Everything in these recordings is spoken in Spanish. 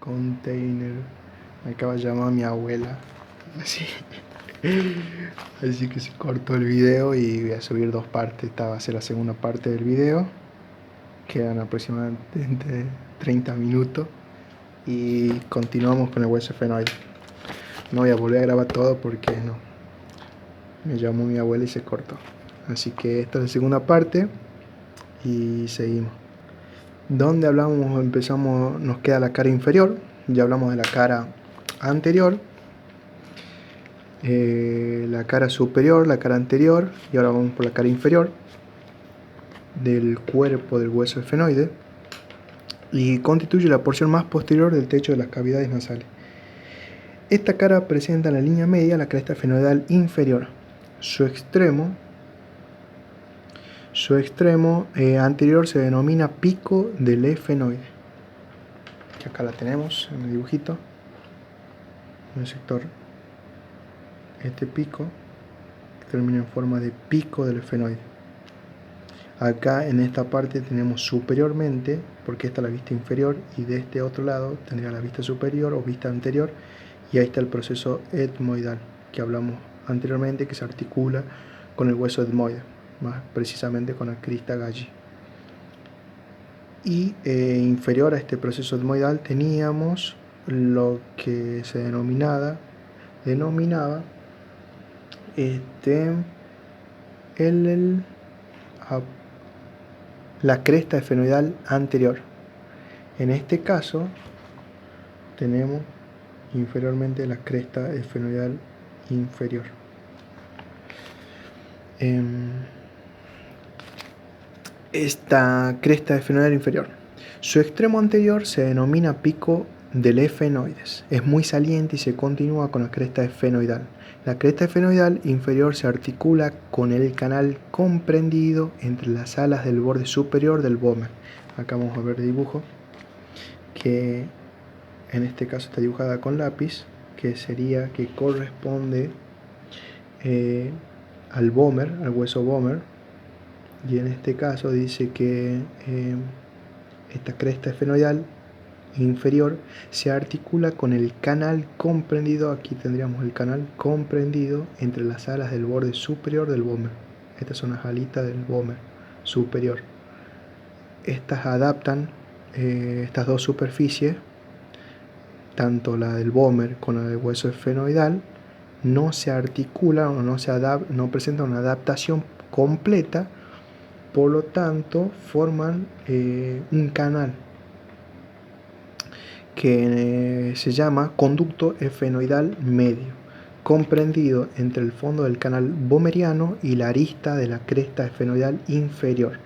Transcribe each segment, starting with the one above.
container. Me acaba de llamar mi abuela. Así que se cortó el video y voy a subir 2 partes. Esta va a ser la segunda parte del video. Quedan aproximadamente 30 minutos. Y continuamos con el hueso esfenoide. No voy a volver a grabar todo porque no. Me llamó mi abuela y se cortó. Así que esta es la segunda parte. Y seguimos. Donde empezamos, nos queda la cara inferior. Ya hablamos de la cara anterior, la cara superior, la cara anterior, y ahora vamos por la cara inferior del cuerpo del hueso esfenoide, y constituye la porción más posterior del techo de las cavidades nasales. Esta cara presenta en la línea media la cresta esfenoidal inferior. Su extremo anterior se denomina pico del esfenoide. Acá la tenemos en el dibujito, en el sector. Este pico termina en forma de pico del esfenoide. Acá en esta parte tenemos superiormente, porque esta es la vista inferior, y de este otro lado tendría la vista superior o vista anterior, y ahí está el proceso etmoidal que hablamos anteriormente, que se articula con el hueso etmoide, más precisamente con la crista Galli. Y inferior a este proceso etmoidal teníamos lo que se denominaba la cresta esfenoidal anterior. En este caso tenemos inferiormente la cresta esfenoidal inferior. Esta cresta esfenoidal inferior, su extremo anterior se denomina pico del esfenoides. Es muy saliente y se continúa con la cresta esfenoidal. La cresta esfenoidal inferior se articula con el canal comprendido entre las alas del borde superior del vómer. Acá vamos a ver el dibujo, que en este caso está dibujada con lápiz, que corresponde al vómer, al hueso vómer. Y en este caso dice que esta cresta esfenoidal inferior se articula con el canal comprendido, aquí tendríamos el canal comprendido entre las alas del borde superior del vómer. Estas son las alitas del vómer superior. Estas adaptan estas dos superficies, tanto la del vómer como la del hueso esfenoidal, no se articulan o no presentan una adaptación completa, por lo tanto forman un canal que se llama conducto esfenoidal medio, comprendido entre el fondo del canal vomeriano y la arista de la cresta esfenoidal inferior.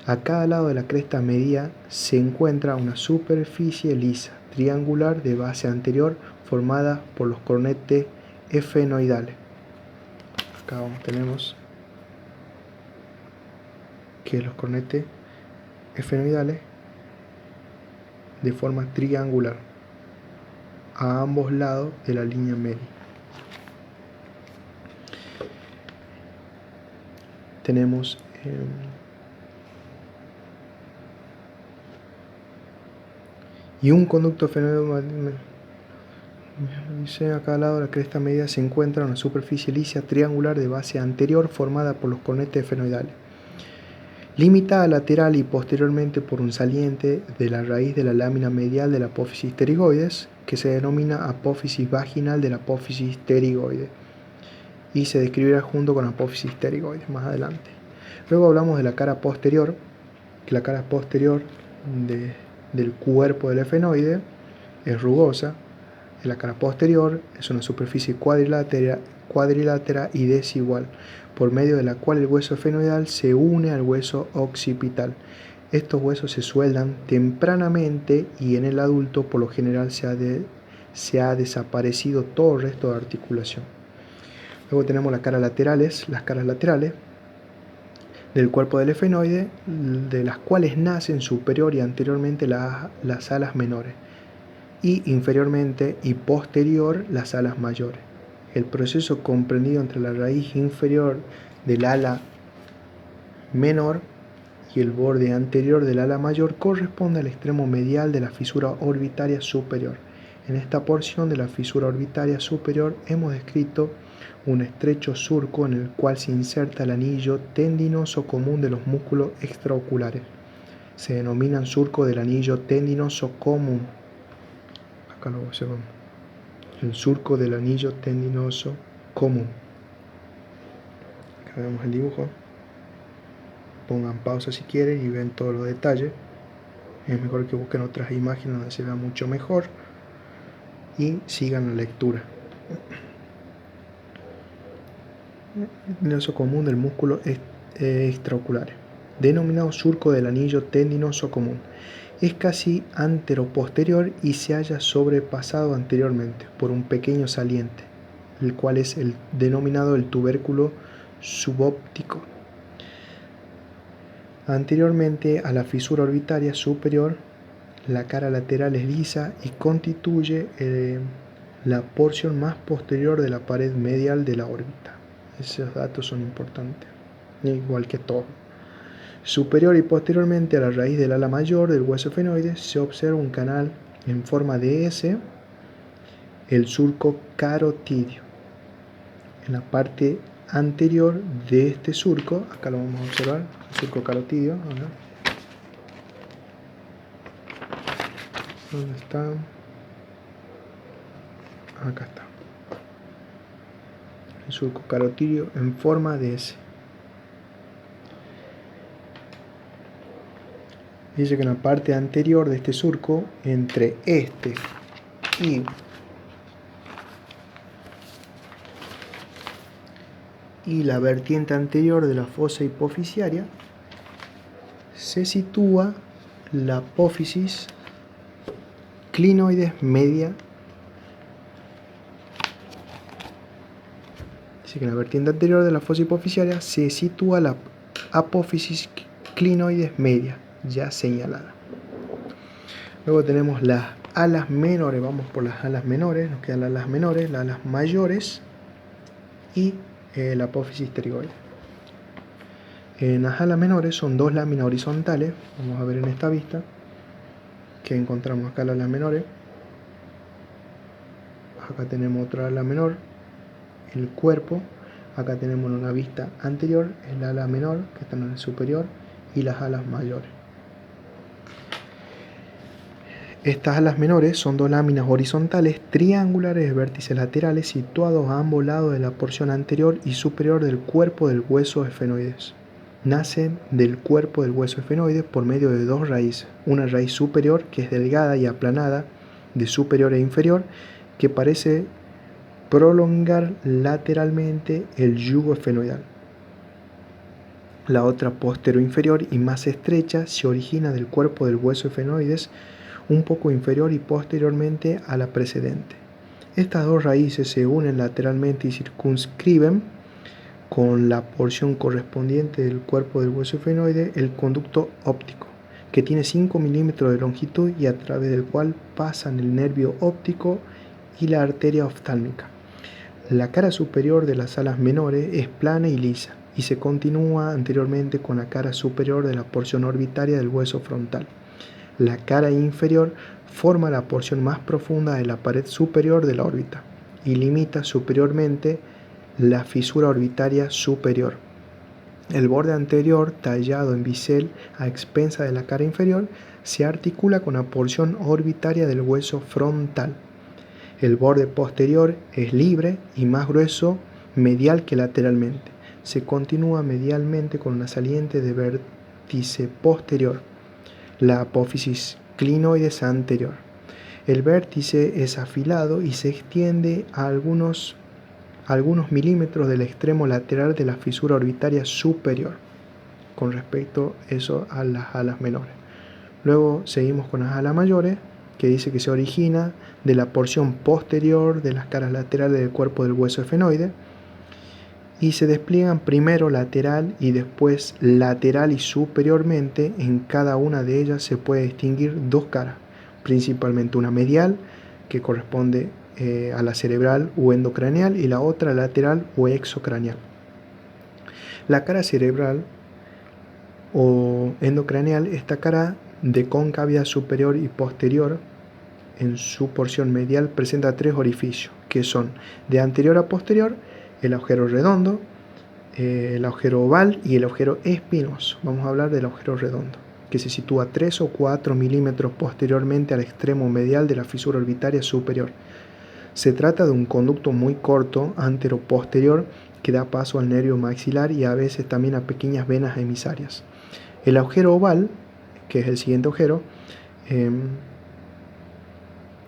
A cada lado de la cresta media se encuentra una superficie lisa, triangular, de base anterior, formada por los cornetes esfenoidales. Acá tenemos que los cornetes esfenoidales de forma triangular a ambos lados de la línea media. Tenemos y un conducto esfenoidal. Dice: a cada lado de la cresta media se encuentra una superficie lisa triangular de base anterior formada por los cornetes esfenoidales, limitada lateral y posteriormente por un saliente de la raíz de la lámina medial de la apófisis pterigoides, que se denomina apófisis vaginal de la apófisis pterigoide, y se describirá junto con apófisis pterigoides más adelante. Luego hablamos de la cara posterior, que la cara posterior del cuerpo del esfenoide es rugosa. La cara posterior es una superficie cuadrilátera y desigual, por medio de la cual el hueso esfenoidal se une al hueso occipital. Estos huesos se sueldan tempranamente y en el adulto por lo general se ha desaparecido todo el resto de articulación. Luego tenemos las caras laterales del cuerpo del esfenoide, de las cuales nacen superior y anteriormente las alas menores, y inferiormente y posterior las alas mayores. El proceso comprendido entre la raíz inferior del ala menor y el borde anterior del ala mayor corresponde al extremo medial de la fisura orbitaria superior. En esta porción de la fisura orbitaria superior hemos descrito un estrecho surco en el cual se inserta el anillo tendinoso común de los músculos extraoculares. Se denominan surco del anillo tendinoso común. Acá lo observamos. El surco del anillo tendinoso común. Acá vemos el dibujo. Pongan pausa si quieren y ven todos los detalles. Es mejor que busquen otras imágenes donde se vea mucho mejor y sigan la lectura. Tendinoso común del músculo extraocular, denominado surco del anillo tendinoso común. Es casi anteroposterior y se halla sobrepasado anteriormente por un pequeño saliente, el cual es el denominado el tubérculo subóptico. Anteriormente a la fisura orbitaria superior, la cara lateral es lisa y constituye la porción más posterior de la pared medial de la órbita. Esos datos son importantes, igual que todo. Superior y posteriormente a la raíz del ala mayor del hueso efenoide se observa un canal en forma de S, el surco carotidio. En la parte anterior de este surco, acá lo vamos a observar, el surco carotidio. ¿Dónde está? Acá está. El surco carotidio en forma de S. Dice que en la parte anterior de este surco, entre este y la vertiente anterior de la fosa hipofisiaria, se sitúa la apófisis clinoides media. Dice que en la vertiente anterior de la fosa hipofisiaria se sitúa la apófisis clinoides media, ya señalada. Luego tenemos las alas menores, vamos por las alas menores, nos quedan las alas menores, las alas mayores y la apófisis pterigoide. En las alas menores son dos láminas horizontales, vamos a ver en esta vista, que encontramos acá las alas menores. Acá tenemos otra ala menor, el cuerpo. Acá tenemos una vista anterior, el ala menor, que está en el superior, y las alas mayores. Estas alas menores son dos láminas horizontales triangulares de vértices laterales situados a ambos lados de la porción anterior y superior del cuerpo del hueso efenoides. Nacen del cuerpo del hueso efenoides por medio de dos raíces, una raíz superior que es delgada y aplanada, de superior e inferior, que parece prolongar lateralmente el yugo efenoidal. La otra posterior-inferior y más estrecha se origina del cuerpo del hueso efenoides, un poco inferior y posteriormente a la precedente. Estas dos raíces se unen lateralmente y circunscriben con la porción correspondiente del cuerpo del hueso efenoide el conducto óptico, que tiene 5 milímetros de longitud y a través del cual pasan el nervio óptico y la arteria oftálmica. La cara superior de las alas menores es plana y lisa y se continúa anteriormente con la cara superior de la porción orbitaria del hueso frontal. La cara inferior forma la porción más profunda de la pared superior de la órbita y limita superiormente la fisura orbitaria superior. El borde anterior, tallado en bisel a expensa de la cara inferior, se articula con la porción orbitaria del hueso frontal. El borde posterior es libre y más grueso medial que lateralmente. Se continúa medialmente con una saliente de vértice posterior, la apófisis clinoides anterior. El vértice es afilado y se extiende a algunos milímetros del extremo lateral de la fisura orbitaria superior, con respecto eso a las alas menores. Luego seguimos con las alas mayores, que dice que se origina de la porción posterior de las caras laterales del cuerpo del hueso efenoide y se despliegan primero lateral y después lateral y superiormente. En cada una de ellas se puede distinguir dos caras, principalmente una medial, que corresponde a la cerebral o endocraneal, y la otra lateral o exocraneal. La cara cerebral o endocraneal, esta cara de concavidad superior y posterior en su porción medial presenta 3 orificios, que son de anterior a posterior, el agujero redondo, el agujero oval y el agujero espinoso. Vamos a hablar del agujero redondo, que se sitúa 3 o 4 milímetros posteriormente al extremo medial de la fisura orbitaria superior. Se trata de un conducto muy corto, antero-posterior, que da paso al nervio maxilar y a veces también a pequeñas venas emisarias. El agujero oval, que es el siguiente agujero,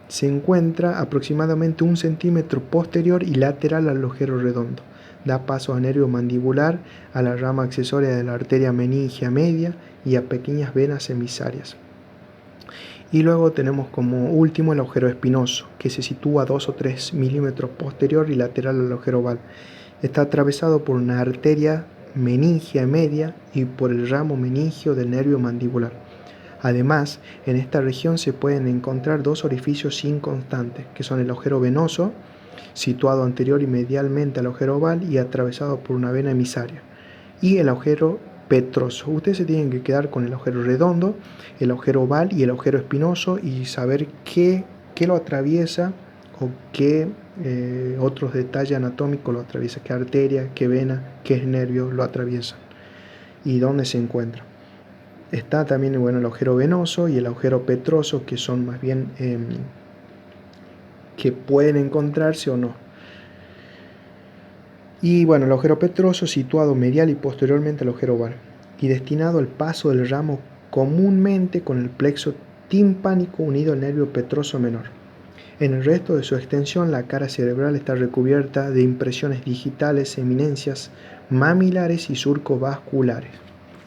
se encuentra aproximadamente 1 centímetro posterior y lateral al agujero redondo. Da paso al nervio mandibular, a la rama accesoria de la arteria meningia media y a pequeñas venas emisarias. Y luego tenemos como último el agujero espinoso, que se sitúa 2 o 3 milímetros posterior y lateral al agujero oval. Está atravesado por una arteria meningia media y por el ramo meningio del nervio mandibular. Además, en esta región se pueden encontrar 2 orificios inconstantes, que son el agujero venoso, situado anterior y medialmente al agujero oval y atravesado por una vena emisaria, y el agujero petroso. Ustedes se tienen que quedar con el agujero redondo, el agujero oval y el agujero espinoso y saber qué lo atraviesa o qué otros detalles anatómicos lo atraviesa, qué arteria, qué vena, qué nervio lo atraviesan y dónde se encuentra. Está también el agujero venoso y el agujero petroso, que son más bien que pueden encontrarse o no. Y el agujero petroso situado medial y posteriormente al agujero oval y destinado al paso del ramo comúnmente con el plexo timpánico unido al nervio petroso menor. En el resto de su extensión, la cara cerebral está recubierta de impresiones digitales, eminencias mamilares y surcos vasculares.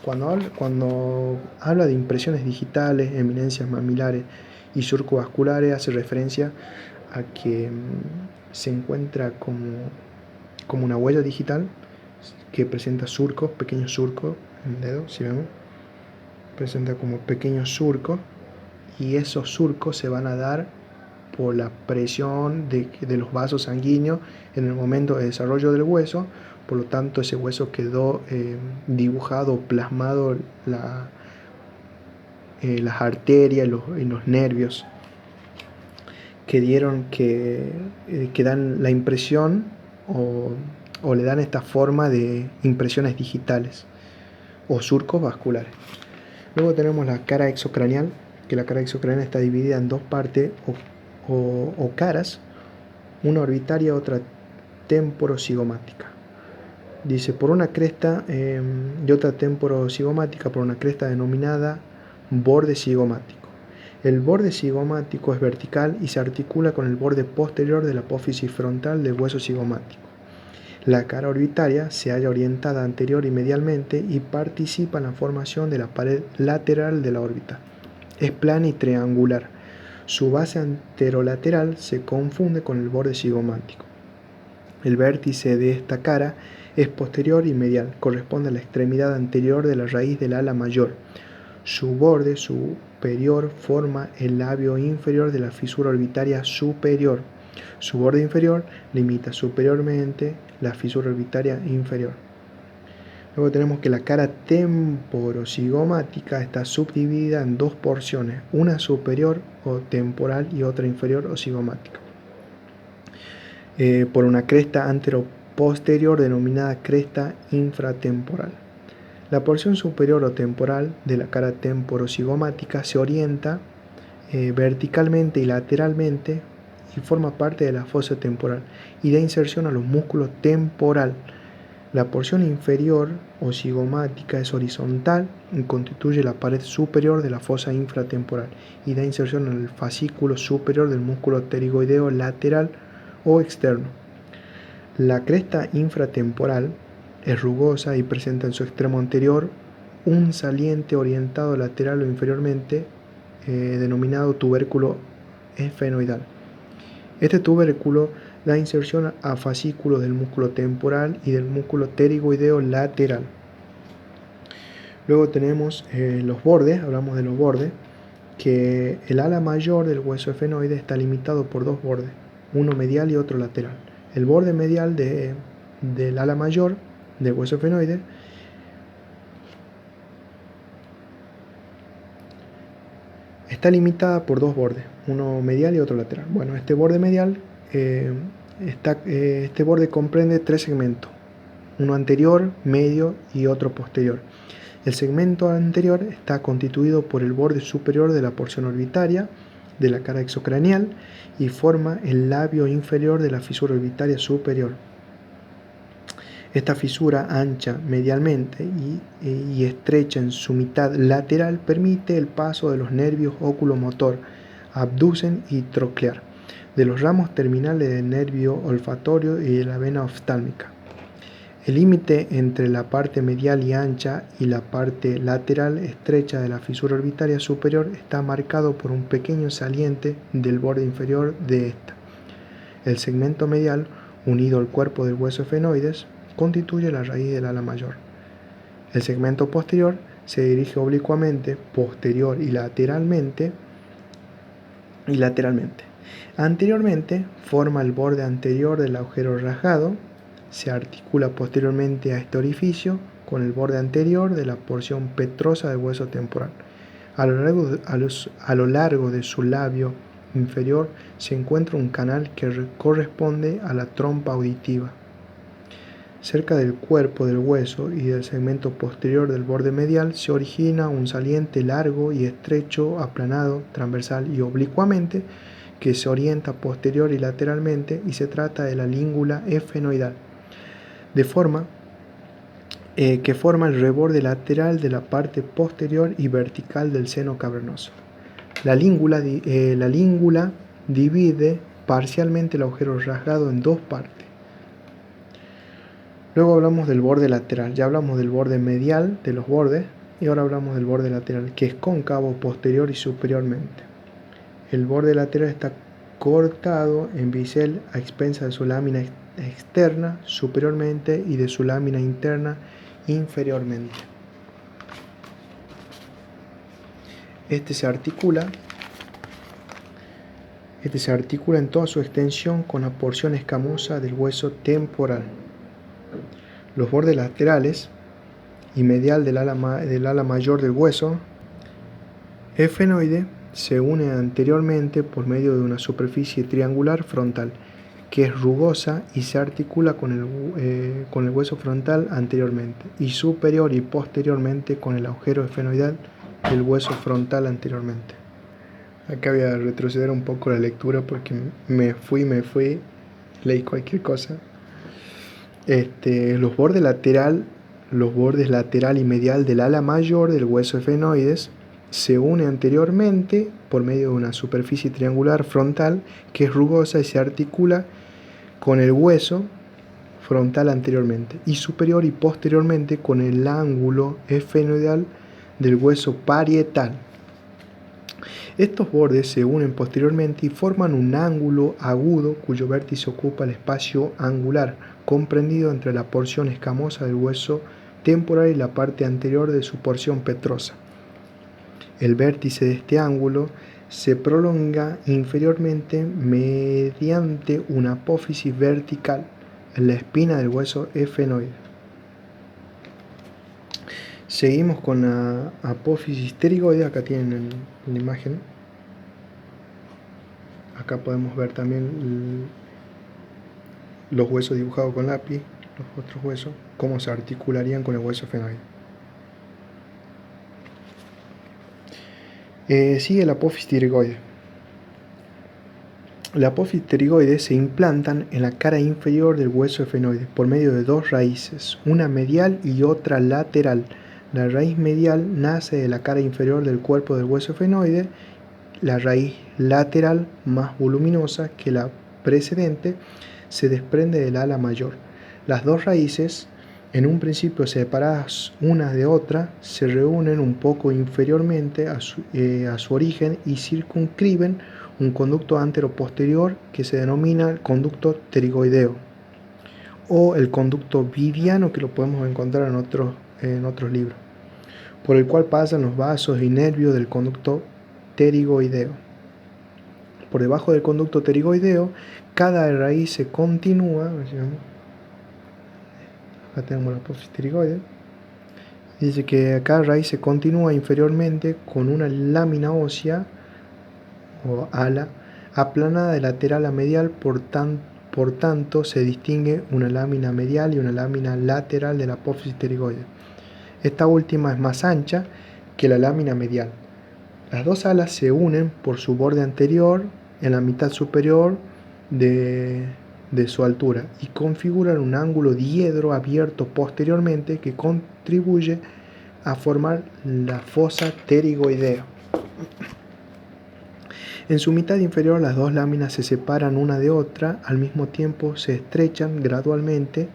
Cuando habla de impresiones digitales, eminencias mamilares y surcos vasculares, hace referencia a que se encuentra como una huella digital que presenta surcos, pequeños surcos en el dedo, si vemos, presenta como pequeños surcos, y esos surcos se van a dar por la presión de los vasos sanguíneos en el momento de desarrollo del hueso. Por lo tanto, ese hueso quedó dibujado, plasmado las arterias y los nervios que dan la impresión o le dan esta forma de impresiones digitales o surcos vasculares. Luego tenemos la cara exocraneal, que la cara exocraneal está dividida en 2 partes o caras, una orbitaria y otra temporocigomática. Dice, por una cresta y otra temporocigomática por una cresta denominada borde cigomático. El borde cigomático es vertical y se articula con el borde posterior de la apófisis frontal del hueso cigomático. La cara orbitaria se halla orientada anterior y medialmente y participa en la formación de la pared lateral de la órbita. Es plana y triangular. Su base anterolateral se confunde con el borde cigomático. El vértice de esta cara es posterior y medial, corresponde a la extremidad anterior de la raíz del ala mayor. Su borde superior forma el labio inferior de la fisura orbitaria superior. Su borde inferior limita superiormente la fisura orbitaria inferior. Luego tenemos que la cara temporocigomática está subdividida en 2 porciones, una superior o temporal y otra inferior o cigomática, por una cresta anteroposterior denominada cresta infratemporal. La porción superior o temporal de la cara temporocigomática se orienta verticalmente y lateralmente y forma parte de la fosa temporal y da inserción a los músculos temporal. La porción inferior o cigomática es horizontal y constituye la pared superior de la fosa infratemporal y da inserción en el fascículo superior del músculo pterigoideo lateral o externo. La cresta infratemporal es rugosa y presenta en su extremo anterior un saliente orientado lateral o inferiormente denominado tubérculo esfenoidal. Este tubérculo da inserción a fascículos del músculo temporal y del músculo pterigoideo lateral. Luego tenemos los bordes, hablamos de los bordes, que el ala mayor del hueso esfenoide está limitado por 2 bordes, uno medial y otro lateral. El borde medial del ala mayor del hueso esfenoide Está limitada por dos bordes, uno medial y otro lateral. Bueno, este borde medial, este borde comprende tres segmentos, uno anterior, medio y otro posterior. El segmento anterior está constituido por el borde superior de la porción orbitaria de la cara exocraneal y forma el labio inferior de la fisura orbitaria superior. Esta fisura, ancha medialmente y estrecha en su mitad lateral, permite el paso de los nervios oculomotor, abducen y troclear, de los ramos terminales del nervio olfatorio y de la vena oftálmica. El límite entre la parte medial y ancha y la parte lateral estrecha de la fisura orbitaria superior está marcado por un pequeño saliente del borde inferior de esta. El segmento medial, unido al cuerpo del hueso efenoides, constituye la raíz del ala mayor. El segmento posterior se dirige oblicuamente, posterior y lateralmente. Anteriormente forma el borde anterior del agujero rasgado, se articula posteriormente a este orificio con el borde anterior de la porción petrosa del hueso temporal. A lo largo de su labio inferior se encuentra un canal que corresponde a la trompa auditiva. Cerca del cuerpo del hueso y del segmento posterior del borde medial se origina un saliente largo y estrecho, aplanado, transversal y oblicuamente, que se orienta posterior y lateralmente, y se trata de la língula efenoidal, que forma el reborde lateral de la parte posterior y vertical del seno cavernoso. La língula divide parcialmente el agujero rasgado en dos partes. Luego hablamos del borde lateral. Ya hablamos del borde medial de los bordes y ahora hablamos del borde lateral, que es cóncavo posterior y superiormente. El borde lateral está cortado en bisel a expensas de su lámina externa superiormente y de su lámina interna inferiormente. Este se articula en toda su extensión con la porción escamosa del hueso temporal. Los bordes laterales y medial del ala mayor del hueso efenoide se unen anteriormente por medio de una superficie triangular frontal, que es rugosa y se articula con el hueso frontal anteriormente, y superior y posteriormente con el agujero efenoidal del hueso frontal anteriormente. Acá voy a retroceder un poco la lectura porque me fui, leí cualquier cosa. Los bordes lateral y medial del ala mayor del hueso efenoides se une anteriormente por medio de una superficie triangular frontal que es rugosa y se articula con el hueso frontal anteriormente, y superior y posteriormente con el ángulo efenoidal del hueso parietal. Estos bordes se unen posteriormente y forman un ángulo agudo cuyo vértice ocupa el espacio angular comprendido entre la porción escamosa del hueso temporal y la parte anterior de su porción petrosa. El vértice de este ángulo se prolonga inferiormente mediante una apófisis vertical en la espina del hueso efenoide. Seguimos con la apófisis pterigoide. Acá tienen la imagen. Acá podemos ver también los huesos dibujados con lápiz, los otros huesos, cómo se articularían con el hueso efenoide. Sigue la apófisis pterigoide. La apófisis pterigoide se implantan en la cara inferior del hueso efenoide por medio de dos raíces, una medial y otra lateral. La raíz medial nace de la cara inferior del cuerpo del hueso efenoide. La raíz lateral, más voluminosa que la precedente, se desprende del ala mayor. Las dos raíces, en un principio separadas unas de otras, se reúnen un poco inferiormente a su origen y circunscriben un conducto antero-posterior que se denomina el conducto pterigoideo, o el conducto vidiano, que lo podemos encontrar en otros libros, por el cual pasan los vasos y nervios del conducto pterigoideo. Por debajo del conducto pterigoideo, cada raíz se continúa. Acá tenemos la apófisis pterigoide. Dice que cada raíz se continúa inferiormente con una lámina ósea o ala aplanada de lateral a medial, por tanto se distingue una lámina medial y una lámina lateral de la apófisis pterigoide. Esta última es más ancha que la lámina medial. Las dos alas se unen por su borde anterior en la mitad superior de su altura y configuran un ángulo diedro abierto posteriormente que contribuye a formar la fosa pterigoidea. En su mitad inferior las dos láminas se separan una de otra, al mismo tiempo se estrechan gradualmente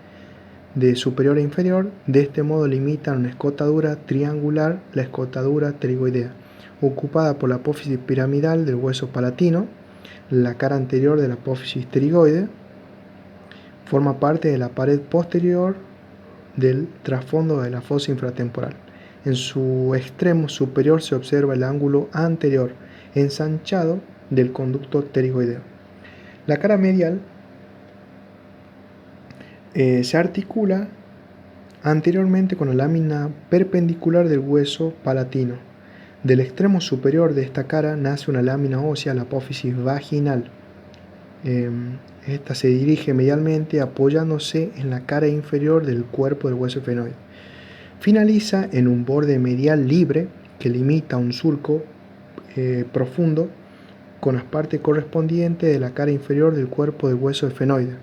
de superior a inferior. De este modo limitan una escotadura triangular, la escotadura pterigoidea, ocupada por la apófisis piramidal del hueso palatino. La cara anterior de la apófisis pterigoide forma parte de la pared posterior del trasfondo de la fosa infratemporal. En su extremo superior se observa el ángulo anterior ensanchado del conducto pterigoideo. La cara medial se articula anteriormente con la lámina perpendicular del hueso palatino. Del extremo superior de esta cara nace una lámina ósea, la apófisis vaginal. Esta se dirige medialmente apoyándose en la cara inferior del cuerpo del hueso efenoide. Finaliza en un borde medial libre que limita un surco profundo con las partes correspondientes de la cara inferior del cuerpo del hueso efenoide.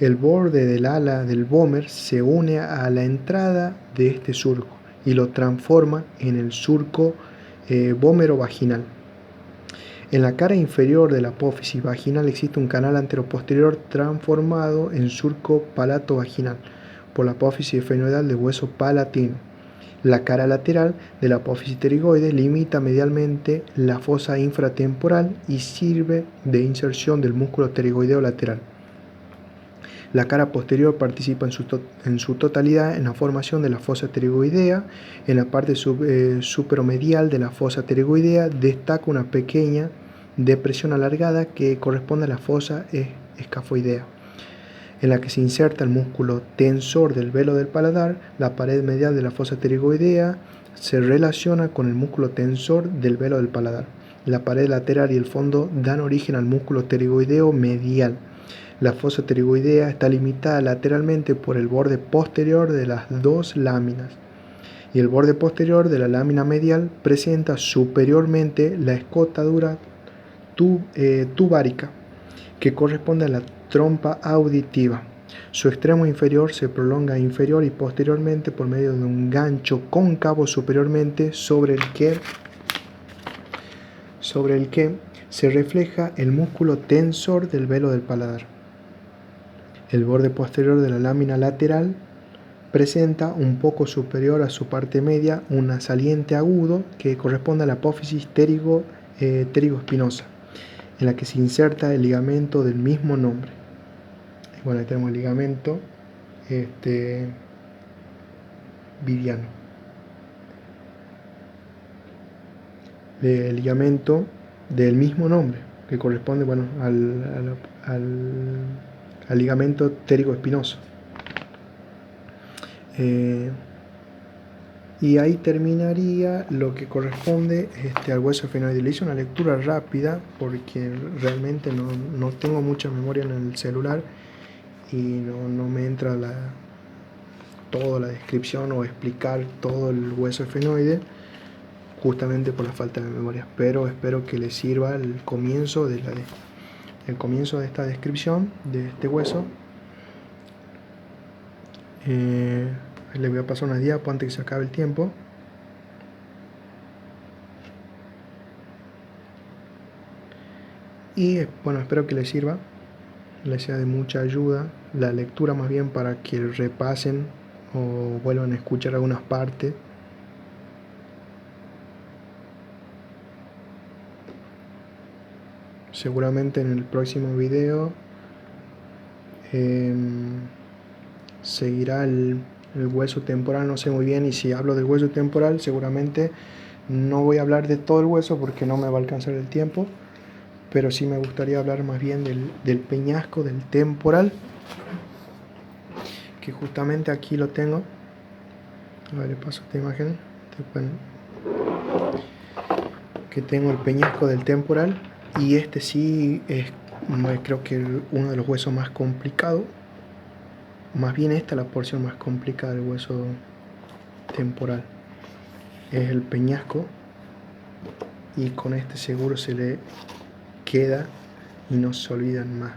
El borde del ala del vómer se une a la entrada de este surco y lo transforma en el surco vómero-vaginal. En la cara inferior de la apófisis vaginal existe un canal anteroposterior transformado en surco palato-vaginal por la apófisis efenoidal del hueso palatino. La cara lateral de la apófisis pterigoide limita medialmente la fosa infratemporal y sirve de inserción del músculo pterigoideo lateral. La cara posterior participa en su totalidad en la formación de la fosa pterigoidea. En la parte supromedial de la fosa pterigoidea destaca una pequeña depresión alargada que corresponde a la fosa escafoidea, en la que se inserta el músculo tensor del velo del paladar. La pared medial de la fosa pterigoidea se relaciona con el músculo tensor del velo del paladar. La pared lateral y el fondo dan origen al músculo pterigoideo medial. La fosa pterigoidea está limitada lateralmente por el borde posterior de las dos láminas, y el borde posterior de la lámina medial presenta superiormente la escotadura tubárica, que corresponde a la trompa auditiva. Su extremo inferior se prolonga inferior y posteriormente por medio de un gancho cóncavo superiormente sobre el que se refleja el músculo tensor del velo del paladar. El borde posterior de la lámina lateral presenta un poco superior a su parte media un saliente agudo que corresponde a la apófisis pterigoespinosa, en la que se inserta el ligamento del mismo nombre. Bueno, ahí tenemos el ligamento vidiano. El ligamento del mismo nombre, que corresponde al ligamento pterigoespinoso. Y ahí terminaría lo que corresponde al hueso efenoide. Le hice una lectura rápida porque realmente no tengo mucha memoria en el celular y no me entra toda la descripción o explicar todo el hueso efenoide, justamente por la falta de memoria. Pero espero que les sirva el comienzo de esta descripción de este hueso. Les voy a pasar una diapo antes que se acabe el tiempo. Y bueno, espero que les sirva, les sea de mucha ayuda la lectura, más bien para que repasen o vuelvan a escuchar algunas partes. Seguramente en el próximo video seguirá el hueso temporal, no sé muy bien, y si hablo del hueso temporal seguramente no voy a hablar de todo el hueso porque no me va a alcanzar el tiempo, pero sí me gustaría hablar más bien del peñasco del temporal, que justamente aquí lo tengo. A ver, le paso esta imagen, que tengo el peñasco del temporal. Y este sí es, creo que uno de los huesos más complicados. Más bien esta es la porción más complicada del hueso temporal. Es el peñasco. Y con este seguro se le queda y no se olvidan más.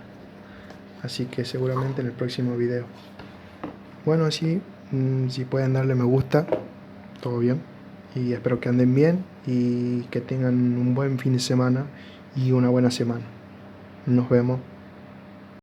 Así que seguramente en el próximo video. Bueno, así, si pueden darle me gusta, todo bien. Y espero que anden bien y que tengan un buen fin de semana y una buena semana. Nos vemos.